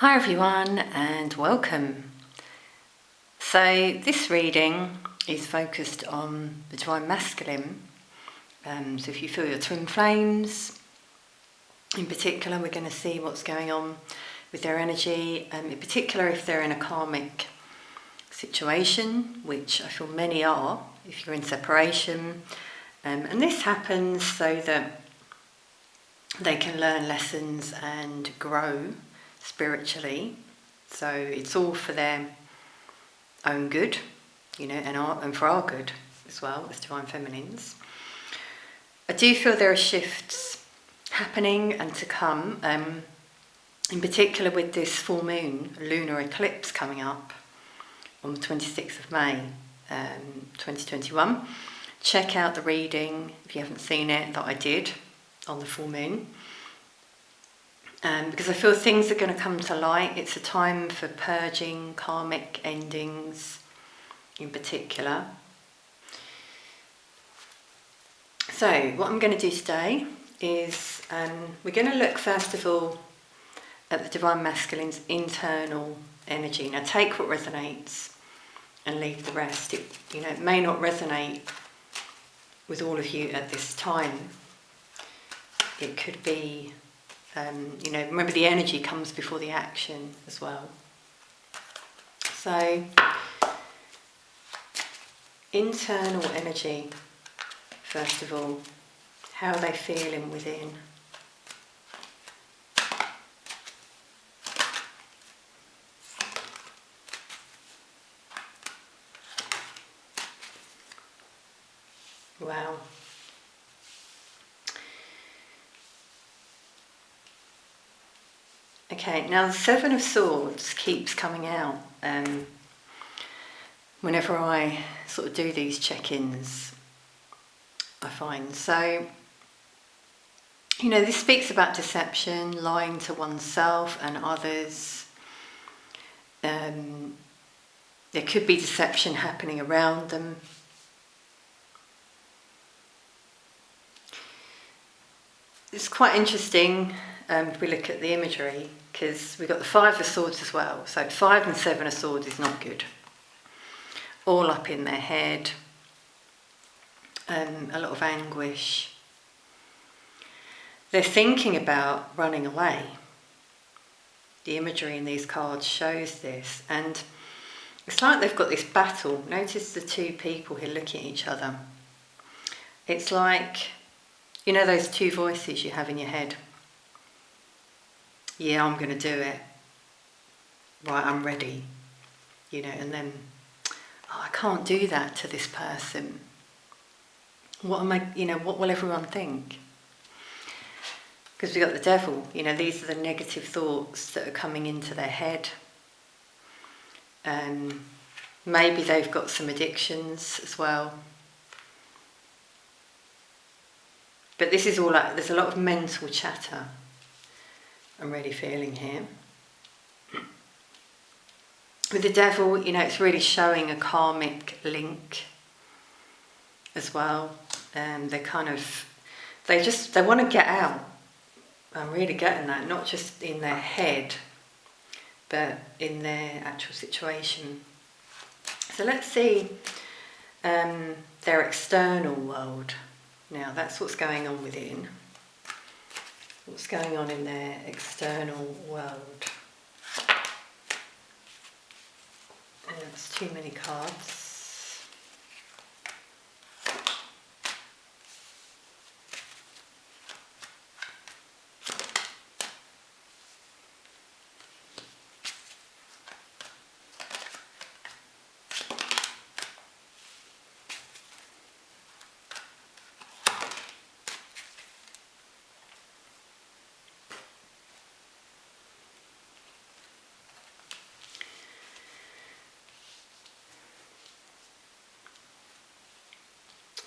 Hi everyone and welcome. So this reading is focused on the divine masculine. So if you feel your twin flames, in particular we're going to see what's going on with their energy, in particular if they're in a karmic situation, which I feel many are, if you're in separation. And this happens so that they can learn lessons and grow spiritually, so it's all for their own good, and for our good as well as divine feminines. I do feel there are shifts happening and to come, in particular with this full moon lunar eclipse coming up on the 26th of May 2021. Check out the reading if you haven't seen it that I did on the full moon. Because I feel things are going to come to light. It's a time for purging, karmic endings in particular. So what I'm going to do today is we're going to look first of all at the divine masculine's internal energy. Now take what resonates and leave the rest. It may not resonate with all of you at this time. It could be remember the energy comes before the action as well. So, internal energy, first of all, how are they feeling within? Wow. Okay, now the Seven of Swords keeps coming out whenever I sort of do these check-ins, I find. So, this speaks about deception, lying to oneself and others. There could be deception happening around them. It's quite interesting if we look at the imagery, because we've got the Five of Swords as well. So 5 and 7 of Swords is not good. All up in their head, a lot of anguish. They're thinking about running away. The imagery in these cards shows this, and it's like they've got this battle. Notice the two people here looking at each other. It's like, those two voices you have in your head. Yeah, I'm going to do it. Right, I'm ready. And then, I can't do that to this person. What will everyone think? Because we've got the devil, these are the negative thoughts that are coming into their head. Maybe they've got some addictions as well. But this is all there's a lot of mental chatter I'm really feeling here. With the devil, it's really showing a karmic link as well. They want to get out. I'm really getting that, not just in their head, but in their actual situation. So let's see their external world. Now that's what's going on within. What's going on in their external world? And that's too many cards.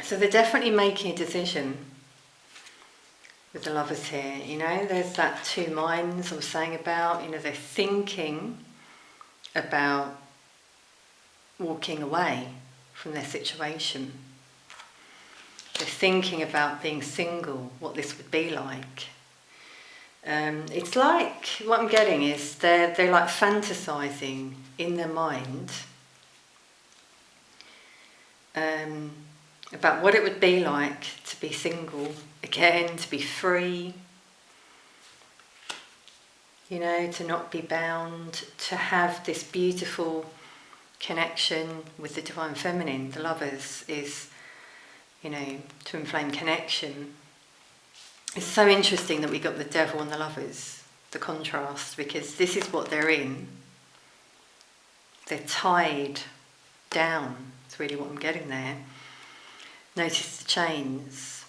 So they're definitely making a decision with the Lovers here. There's that two minds I was saying about. They're thinking about walking away from their situation. They're thinking about being single, what this would be like. It's like, what I'm getting is they're like fantasizing in their mind about what it would be like to be single again, to be free, you know, to not be bound, to have this beautiful connection with the divine feminine. The lovers is, you know, twin flame connection. It's so interesting that we got the devil and the lovers, the contrast, because this is what they're in. They're tied down. It's really what I'm getting there. Notice the chains.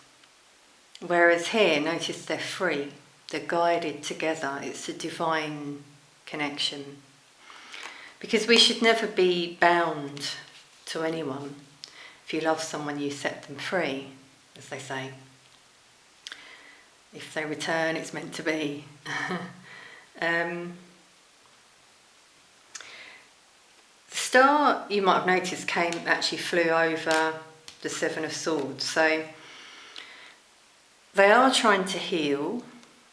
Whereas here, notice they're free. They're guided together. It's a divine connection. Because we should never be bound to anyone. If you love someone, you set them free, as they say. If they return, it's meant to be. The star, you might have noticed, actually flew over the Seven of Swords. So they are trying to heal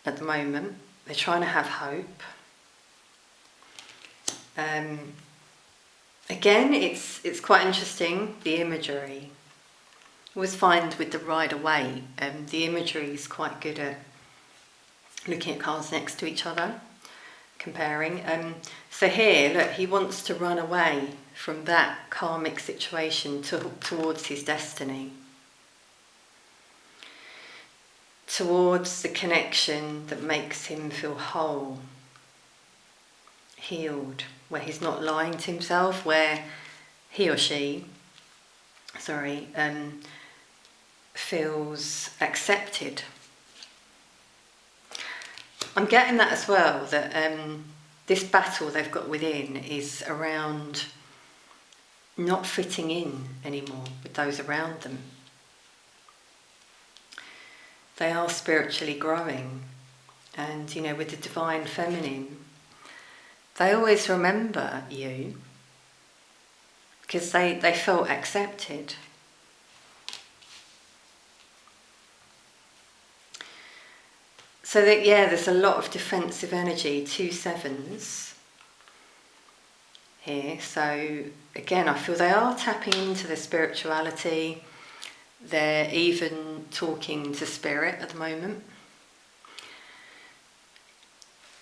at the moment. They're trying to have hope. Again, it's quite interesting, the imagery. Always find with the Rider-Waite, the imagery is quite good at looking at cards next to each other, comparing. So here, look, he wants to run away from that karmic situation towards his destiny, towards the connection that makes him feel whole, healed, where he's not lying to himself, where he or she, feels accepted. I'm getting that as well, that this battle they've got within is around not fitting in anymore with those around them. They are spiritually growing, and you know, with the divine feminine, they always remember you because they felt accepted. So that, yeah, there's a lot of defensive energy, 2 sevens here. So again, I feel they are tapping into their spirituality. They're even talking to spirit at the moment.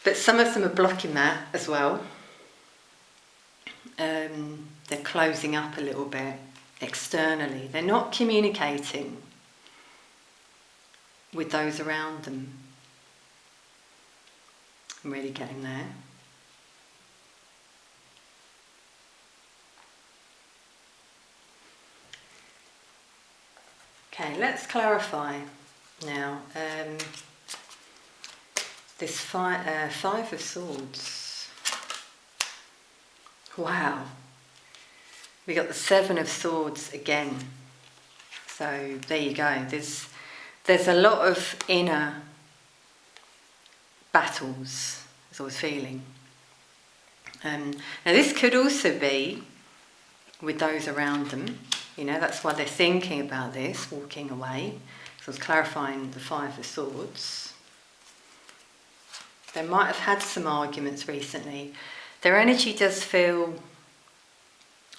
But some of them are blocking that as well. They're closing up a little bit externally. They're not communicating with those around them. I'm really getting there. Okay, let's clarify now. This Five of Swords. Wow. We got the Seven of Swords again. So there you go. There's a lot of inner battles, as I was feeling. Now this could also be with those around them. You know, that's why they're thinking about this, walking away. So I was clarifying the Five of Swords. They might have had some arguments recently. Their energy does feel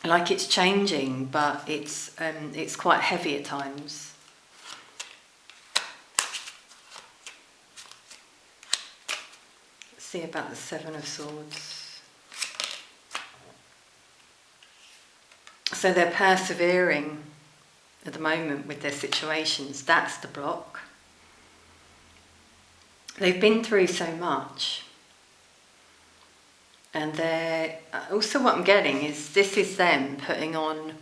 like it's changing, but it's quite heavy at times. Let's see about the Seven of Swords. So they're persevering at the moment with their situations. That's the block. They've been through so much. And they're also, what I'm getting is this is them putting on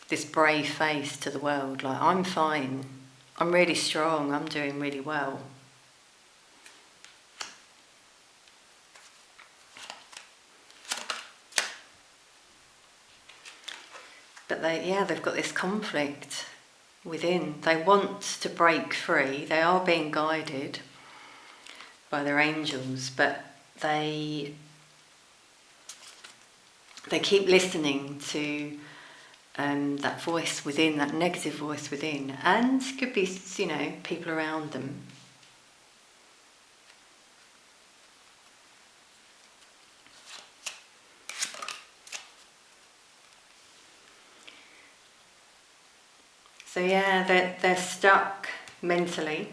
this brave face to the world. Like, I'm fine. I'm really strong. I'm doing really well. But they've got this conflict within. They want to break free. They are being guided by their angels, but they keep listening to that voice within, that negative voice within, and could be, you know, people around them. So yeah, they're stuck mentally,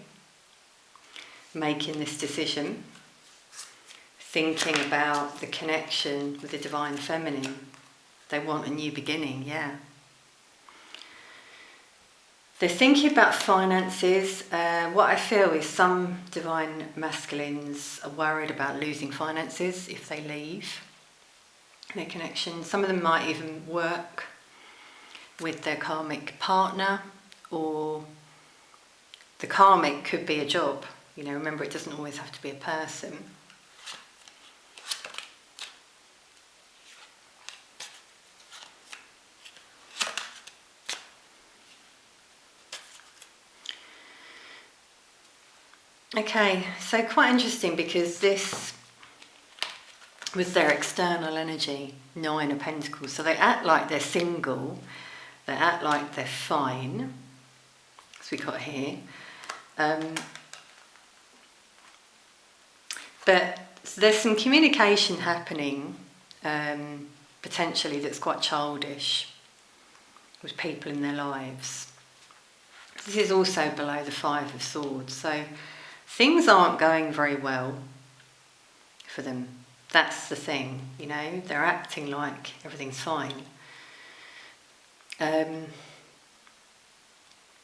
making this decision, thinking about the connection with the divine feminine. They want a new beginning, yeah. They're thinking about finances. What I feel is some divine masculines are worried about losing finances if they leave their connection. Some of them might even work with their karmic partner, or the karmic could be a job. You know, remember, it doesn't always have to be a person. Okay, so quite interesting, because this was their external energy, 9 of Pentacles. So they act like they're single, they act like they're fine, as we got here. But there's some communication happening, potentially, that's quite childish with people in their lives. This is also below the 5 of Swords, so things aren't going very well for them. That's the thing, you know, they're acting like everything's fine.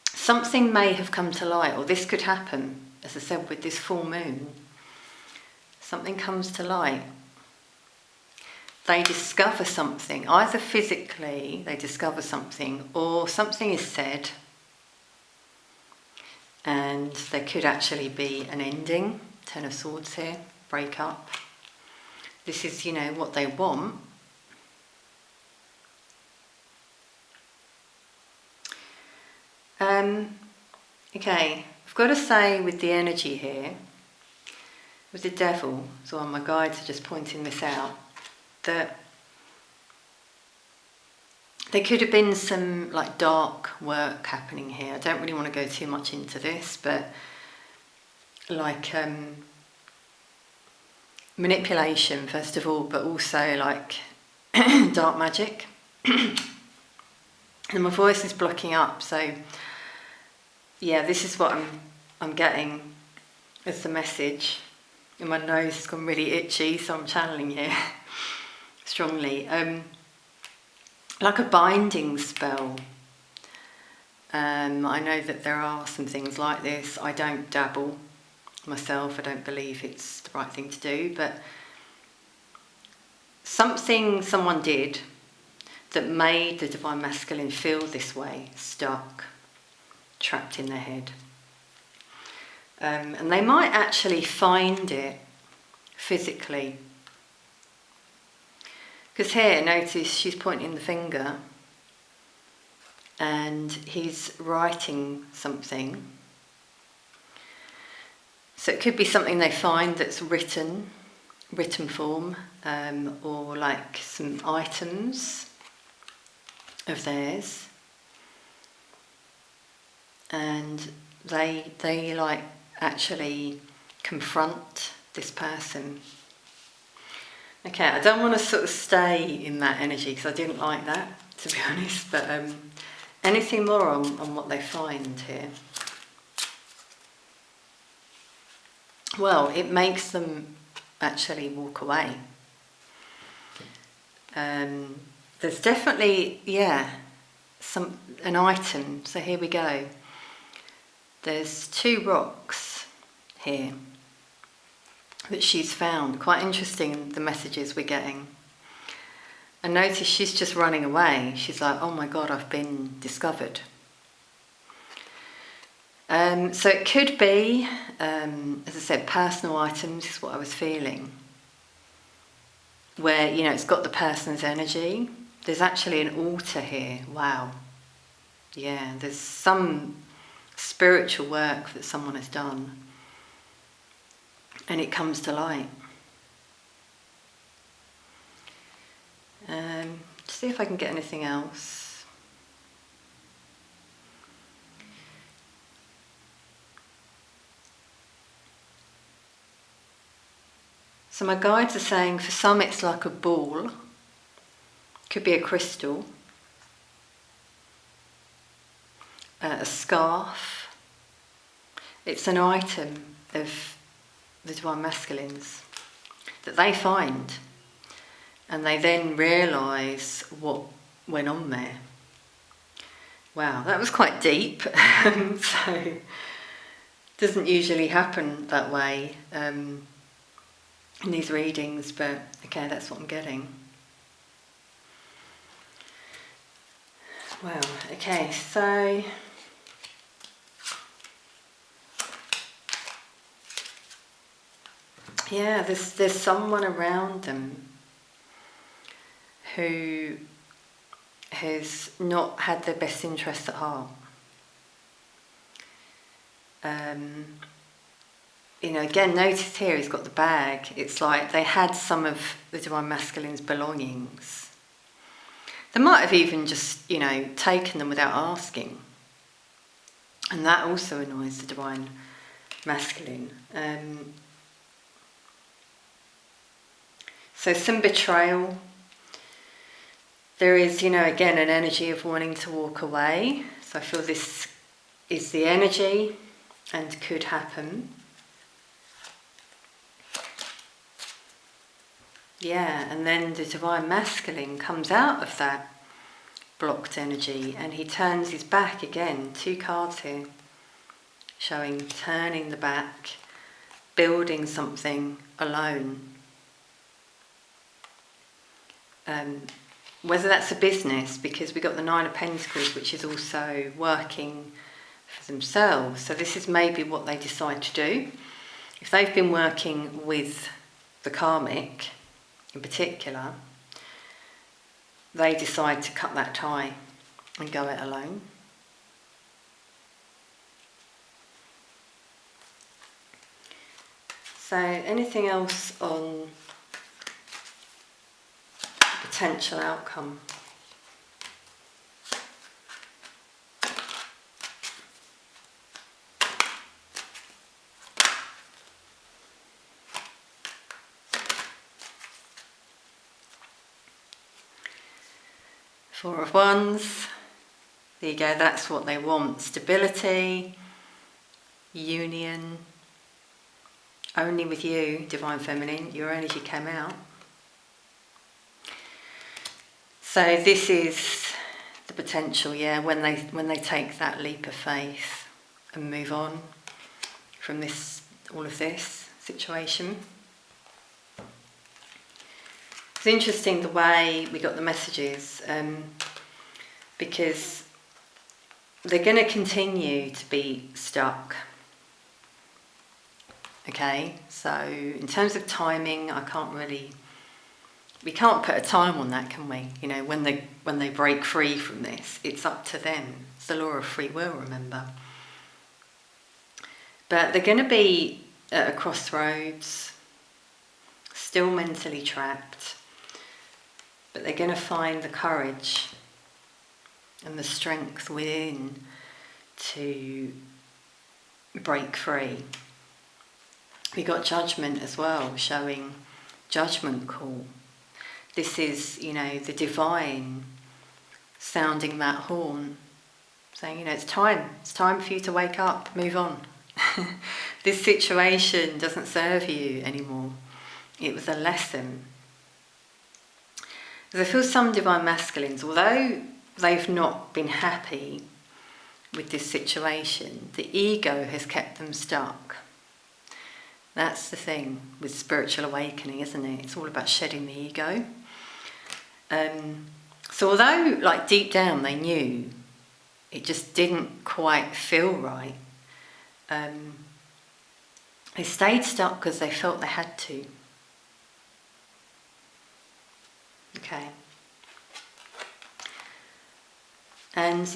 Something may have come to light, or this could happen, as I said, with this full moon. Something comes to light. They discover something, either physically they discover something, or something is said, and there could actually be an ending. 10 of Swords here, break up. This is, you know, what they want. Okay, I've got to say, with the energy here, with the Devil, so my guides are just pointing this out, that there could have been some like dark work happening here. I don't really want to go too much into this, but like manipulation first of all, but also like dark magic. And my voice is blocking up, so yeah, this is what I'm getting as the message. And my nose has gone really itchy, so I'm channeling here strongly. Like a binding spell. I know that there are some things like this. I don't dabble myself. I don't believe it's the right thing to do, but something someone did that made the divine masculine feel this way, stuck, trapped in their head. And they might actually find it physically. Because here, notice she's pointing the finger and he's writing something. So it could be something they find that's written form, or like some items of theirs. And they like actually confront this person. Okay, I don't want to sort of stay in that energy because I didn't like that, to be honest, but anything more on what they find here? Well, it makes them actually walk away. There's definitely, yeah, an item. So here we go. There's 2 rocks here that she's found. Quite interesting, the messages we're getting. And notice she's just running away. She's like, oh my God, I've been discovered. So it could be, as I said, personal items is what I was feeling. Where, you know, it's got the person's energy. There's actually an altar here. Wow. Yeah, there's some spiritual work that someone has done. And it comes to light. See if I can get anything else. So my guides are saying for some it's like a ball. Could be a crystal. a scarf. It's an item of the Divine Masculines that they find, and they then realise what went on there. Wow, that was quite deep. So it doesn't usually happen that way in these readings, but okay, that's what I'm getting. Wow, okay, so yeah, there's someone around them who has not had their best interests at heart. Again, notice here he's got the bag. It's like they had some of the Divine Masculine's belongings. They might have even just, taken them without asking. And that also annoys the Divine Masculine. So some betrayal. There is, again, an energy of wanting to walk away. So I feel this is the energy and could happen. Yeah, and then the Divine Masculine comes out of that blocked energy and he turns his back again. 2 cards here showing turning the back, building something alone. Whether that's a business, because we got the 9 of Pentacles, which is also working for themselves. So this is maybe what they decide to do. If they've been working with the Karmic, in particular, they decide to cut that tie and go it alone. So anything else on potential outcome? Four of Wands. There you go, that's what they want. Stability, union. Only with you, Divine Feminine, your energy came out. So this is the potential, when they take that leap of faith and move on from all of this situation. It's interesting the way we got the messages, because they're going to continue to be stuck. Okay, so in terms of timing, we can't put a time on that, can we? When they break free from this, it's up to them. It's the law of free will, remember. But they're going to be at a crossroads, still mentally trapped, but they're going to find the courage and the strength within to break free. We got Judgment as well, showing judgment call. This is, the divine sounding that horn, saying, it's time for you to wake up, move on. This situation doesn't serve you anymore. It was a lesson. Because I feel some Divine Masculines, although they've not been happy with this situation, the ego has kept them stuck. That's the thing with spiritual awakening, isn't it? It's all about shedding the ego. So although, deep down they knew, it just didn't quite feel right, they stayed stuck because they felt they had to. Okay. And,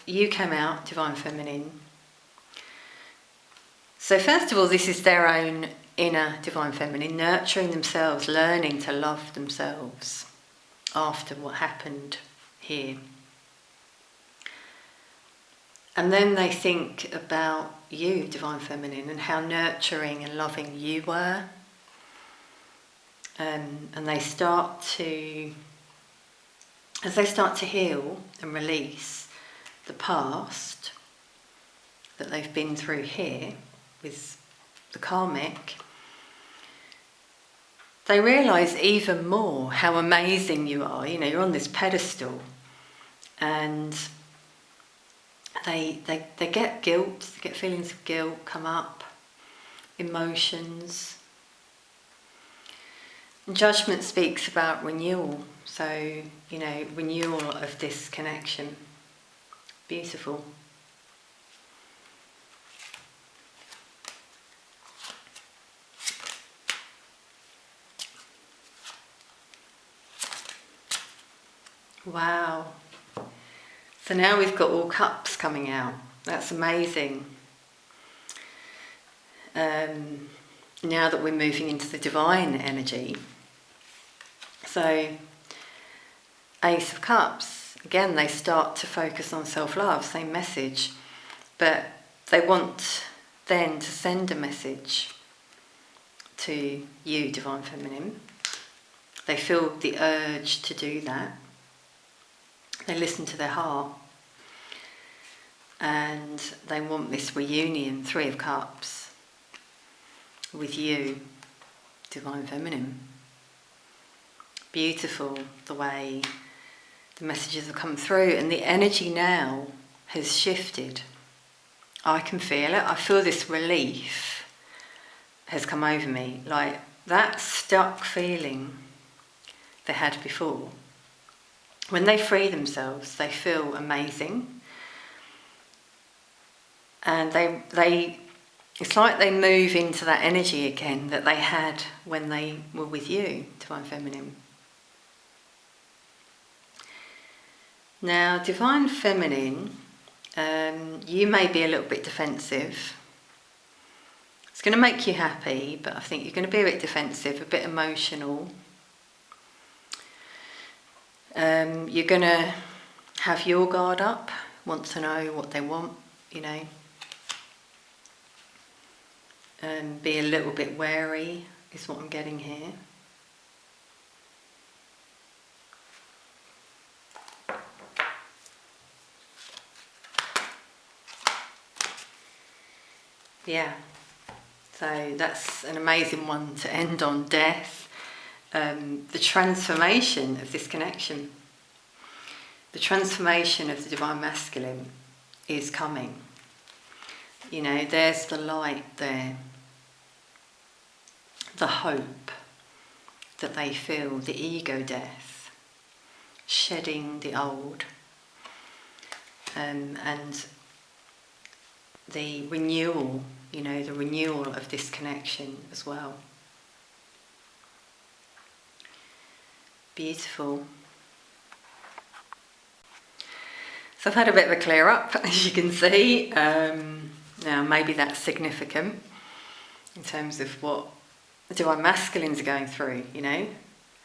you came out, Divine Feminine. So first of all, this is their own inner Divine Feminine, nurturing themselves, learning to love themselves after what happened here. And then they think about you, Divine Feminine, and how nurturing and loving you were. And they start to, as they start to heal and release, the past that they've been through here with the karmic, they realise even more how amazing you are. You know, you're on this pedestal, and they get guilt, they get feelings of guilt come up, emotions. And judgment speaks about renewal, so, you know, renewal of this connection. Beautiful. Wow. So now we've got all cups coming out. That's amazing. Now that we're moving into the divine energy. So, Ace of Cups, again, they start to focus on self-love, same message, but they want then to send a message to you, Divine Feminine. They feel the urge to do that. They listen to their heart, and they want this reunion, Three of Cups, with you, Divine Feminine. Beautiful the way the messages have come through, and the energy now has shifted. I can feel it. I feel this relief has come over me, like that stuck feeling they had before. When they free themselves, they feel amazing, and it's like they move into that energy again that they had when they were with you, Divine Feminine. Now, Divine Feminine, you may be a little bit defensive. It's going to make you happy, but I think you're going to be a bit defensive, a bit emotional. You're going to have your guard up, want to know what they want, you know. Be a little bit wary is what I'm getting here. Yeah, so that's an amazing one to end on, Death. The transformation of this connection. The transformation of the Divine Masculine is coming. You know, there's the light there. The hope that they feel, the ego death, shedding the old, and the renewal, you know, the renewal of this connection as well. Beautiful. So I've had a bit of a clear up, as you can see. Now maybe that's significant in terms of what the Divine Masculines are going through, you know,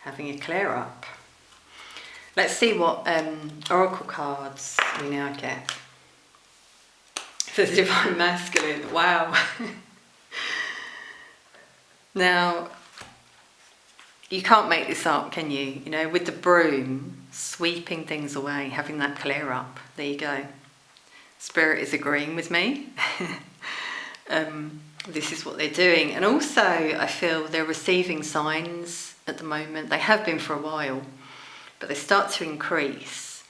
having a clear up. Let's see what oracle cards we now get for the Divine Masculine. Wow. Now, you can't make this up, can you? You know, with the broom, sweeping things away, having that clear up. There you go. Spirit is agreeing with me. This is what they're doing. And also, I feel they're receiving signs at the moment. They have been for a while, but they start to increase.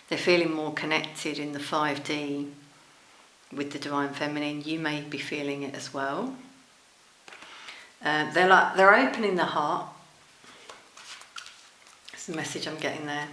They're feeling more connected in the 5D with the Divine Feminine. You may be feeling it as well. They're opening the heart. That's the message I'm getting there.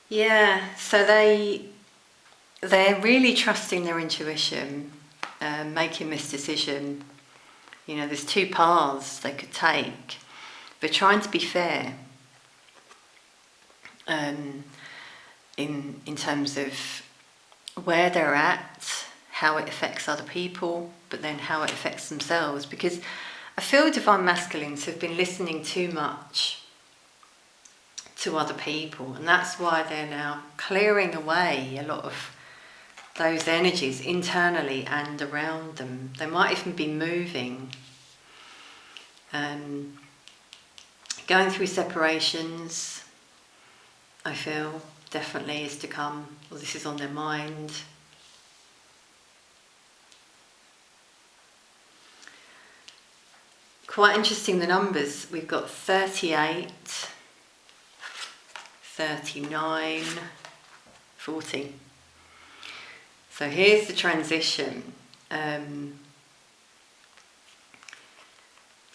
Yeah, so they're really trusting their intuition, making this decision. You know, there's two paths they could take. They're trying to be fair in terms of where they're at, how it affects other people, but then how it affects themselves. Because I feel Divine Masculines have been listening too much to other people, and that's why they're now clearing away a lot of those energies internally and around them. They might even be moving, going through separations. I feel definitely is to come, or this is on their mind. Quite interesting, the numbers. We've got 38, 39, 40. So here's the transition.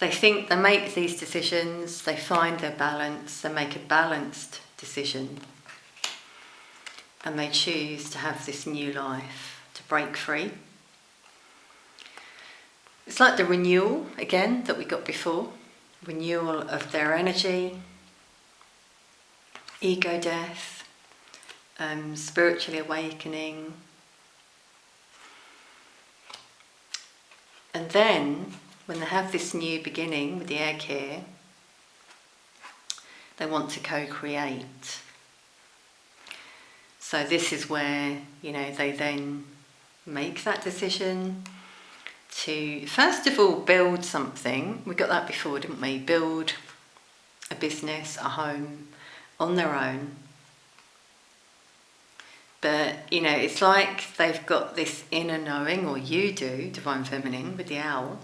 They think, they make these decisions, they find their balance, they make a balanced decision, and they choose to have this new life, to break free. It's like the renewal, again, that we got before. Renewal of their energy, ego death, spiritually awakening. And then, when they have this new beginning with the egg here, they want to co-create. So this is where, they then make that decision to, first of all, build something. We got that before, didn't we? Build a business, a home, on their own. But, it's like they've got this inner knowing, or you do, Divine Feminine, with the owl.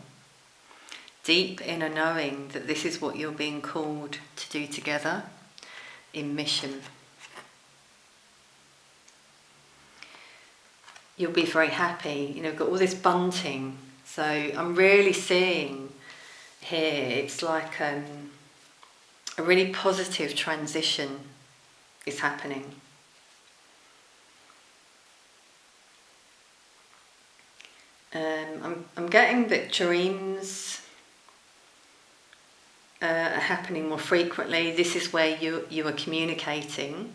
Deep inner knowing that this is what you're being called to do together in mission. You'll be very happy. We've got all this bunting. So I'm really seeing here, it's like a really positive transition is happening. I'm getting that dreams are happening more frequently. This is where you are communicating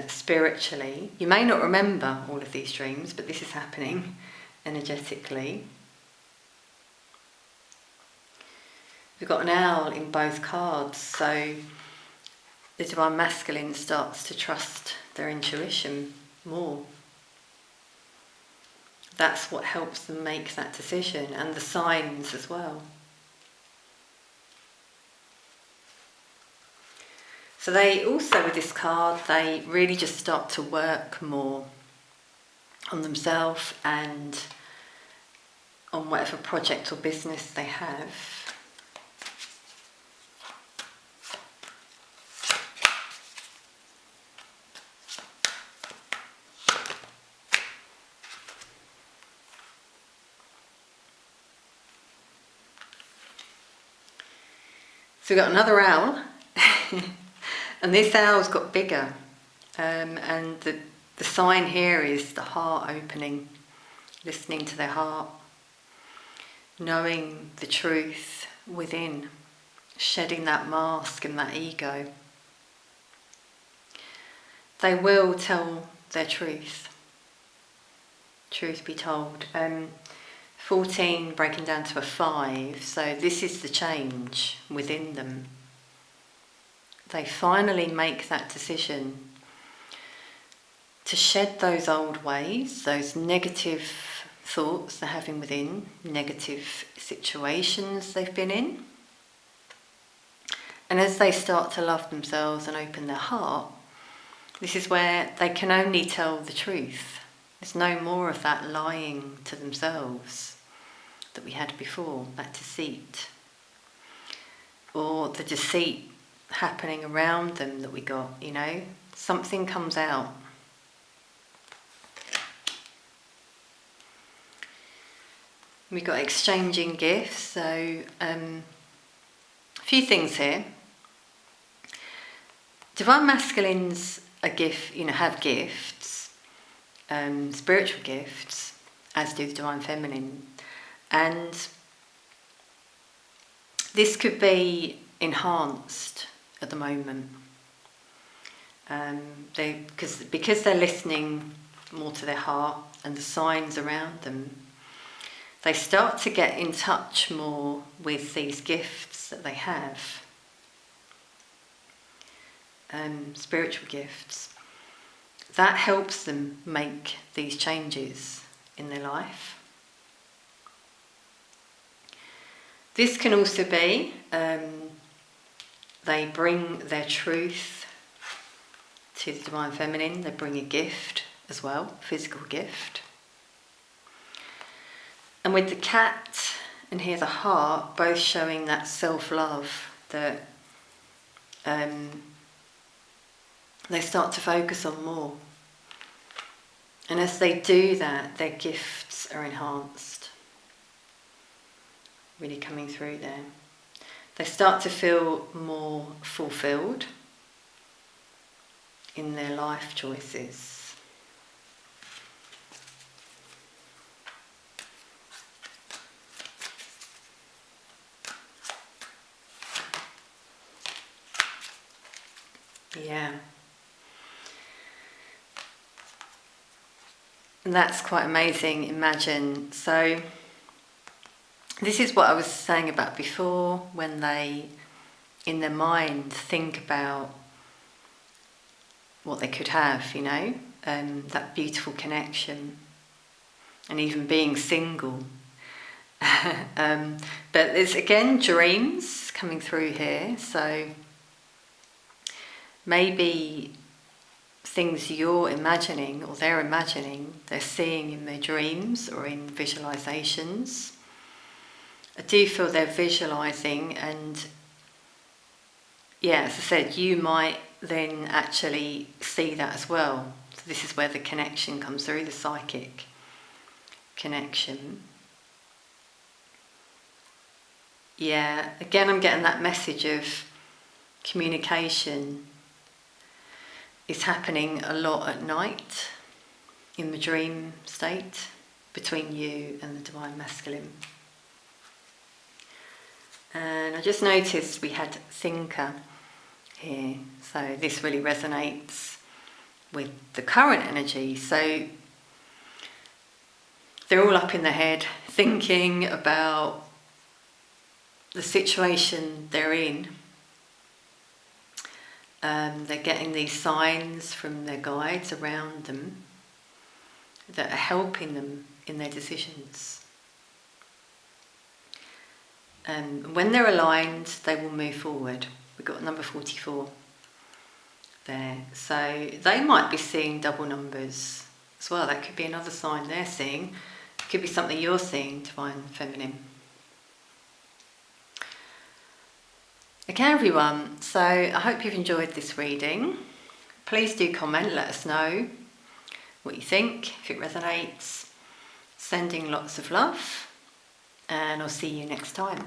spiritually. You may not remember all of these dreams, but this is happening energetically. We've got an owl in both cards, so the Divine Masculine starts to trust their intuition more. That's what helps them make that decision, and the signs as well. So they also, with this card, they really just start to work more on themselves and on whatever project or business they have. So we've got another owl, and this owl's got bigger, and the sign here is the heart opening, listening to their heart, knowing the truth within, shedding that mask and that ego. They will tell their truth, truth be told. 14 breaking down to a 5, so this is the change within them. They finally make that decision to shed those old ways, those negative thoughts they're having within, negative situations they've been in. And as they start to love themselves and open their heart, this is where they can only tell the truth. There's no more of that lying to themselves that we had before, that deceit. Or the deceit happening around them that we got, something comes out. We've got exchanging gifts, so a few things here. Divine Masculines are have gifts, spiritual gifts, as do the Divine Feminine. And this could be enhanced at the moment. Because they're listening more to their heart and the signs around them, they start to get in touch more with these gifts that they have. spiritual gifts, that helps them make these changes in their life. This can also be, they bring their truth to the Divine Feminine, they bring a gift as well, physical gift. And with the cat and here the heart, both showing that self-love that they start to focus on more. And as they do that, their gifts are enhanced. Really coming through there. They start to feel more fulfilled in their life choices. Yeah. And that's quite amazing. Imagine. So this is what I was saying about before, when they, in their mind, think about what they could have, you know, that beautiful connection, and even being single. But there's again dreams coming through here, so maybe things you're imagining or they're imagining, they're seeing in their dreams or in visualizations. I do feel they're visualizing, and yeah, as I said, you might then actually see that as well. So this is where the connection comes through, the psychic connection. Yeah, again I'm getting that message of communication is happening a lot at night in the dream state between you and the Divine Masculine. And I just noticed we had thinker here, so this really resonates with the current energy. So they're all up in their head thinking about the situation they're in. They're getting these signs from their guides around them that are helping them in their decisions. When they're aligned, they will move forward. We've got number 44 there. So they might be seeing double numbers as well. That could be another sign they're seeing. It could be something you're seeing, Divine Feminine. Okay everyone, so I hope you've enjoyed this reading. Please do comment, let us know what you think, if it resonates. Sending lots of love, and I'll see you next time.